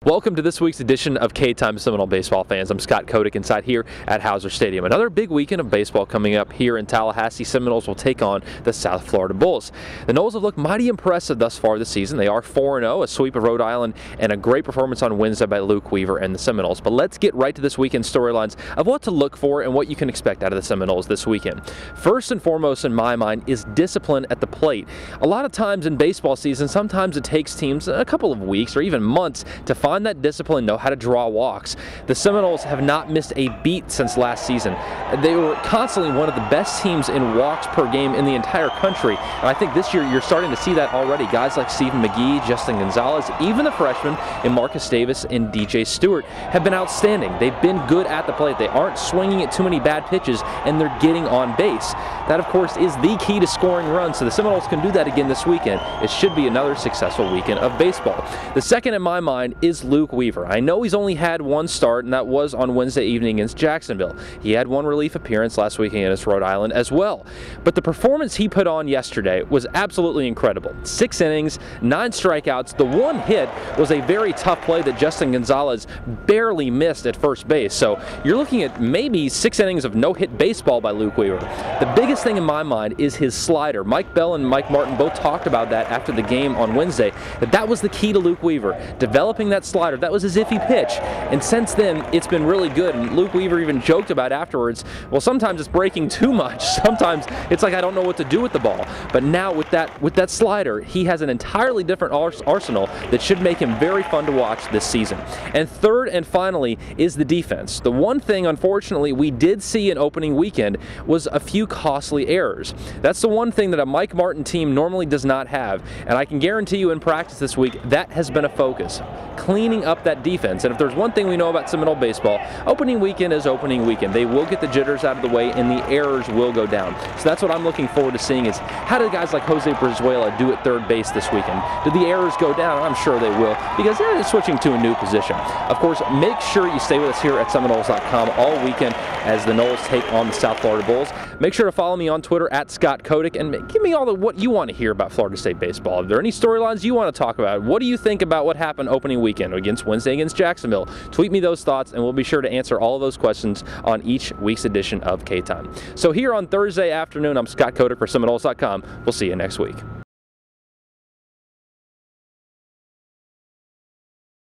Welcome to this week's edition of K-Time Seminole baseball fans. I'm Scott Kotick inside here at Hauser Stadium. Another big weekend of baseball coming up here in Tallahassee. Seminoles will take on the South Florida Bulls. The Noles have looked mighty impressive thus far this season. They are 4-0, a sweep of Rhode Island, and a great performance on Wednesday by Luke Weaver and the Seminoles. But let's get right to this weekend's storylines of what to look for and what you can expect out of the Seminoles this weekend. First and foremost in my mind is discipline at the plate. A lot of times in baseball season, sometimes it takes teams a couple of weeks or even months to find that discipline, know how to draw walks. The Seminoles have not missed a beat since last season. They were constantly one of the best teams in walks per game in the entire country, and I think this year you're starting to see that already. Guys like Stephen McGee, Justin Gonzalez, even the freshmen in Marcus Davis and DJ Stewart have been outstanding. They've been good at the plate. They aren't swinging at too many bad pitches, and they're getting on base. That, of course, is the key to scoring runs, so the Seminoles can do that again this weekend. It should be another successful weekend of baseball. The second in my mind is Luke Weaver. I know he's only had one start, and that was on Wednesday evening against Jacksonville. He had one relief appearance last week against Rhode Island as well. But the performance he put on yesterday was absolutely incredible. 6 innings, 9 strikeouts. The one hit was a very tough play that Justin Gonzalez barely missed at first base. So you're looking at maybe 6 innings of no-hit baseball by Luke Weaver. The biggest thing in my mind is his slider. Mike Bell and Mike Martin both talked about that after the game on Wednesday, that was the key to Luke Weaver. Developing that slider, that was his iffy pitch, and since then it's been really good. And Luke Weaver even joked about afterwards, well, sometimes it's breaking too much, sometimes it's like I don't know what to do with the ball. But now with that slider, he has an entirely different arsenal that should make him very fun to watch this season. And third and finally is the defense. The one thing, unfortunately, we did see in opening weekend was a few costly errors. That's the one thing that a Mike Martin team normally does not have, and I can guarantee you in practice this week that has been a focus, cleaning up that defense. And if there's one thing we know about Seminole baseball, opening weekend is opening weekend. They will get the jitters out of the way and the errors will go down. So that's what I'm looking forward to seeing, is how do guys like Jose Brizuela do at third base this weekend? Do the errors go down? I'm sure they will, because they're switching to a new position. Of course, make sure you stay with us here at Seminoles.com all weekend as the Noles take on the South Florida Bulls. Make sure to follow me on Twitter at Scott Kotick and give me all what you want to hear about Florida State baseball. Are there any storylines you want to talk about? What do you think about what happened opening weekend Wednesday against Jacksonville? Tweet me those thoughts and we'll be sure to answer all of those questions on each week's edition of K-Time. So here on Thursday afternoon, I'm Scott Kotick for Seminoles.com. We'll see you next week.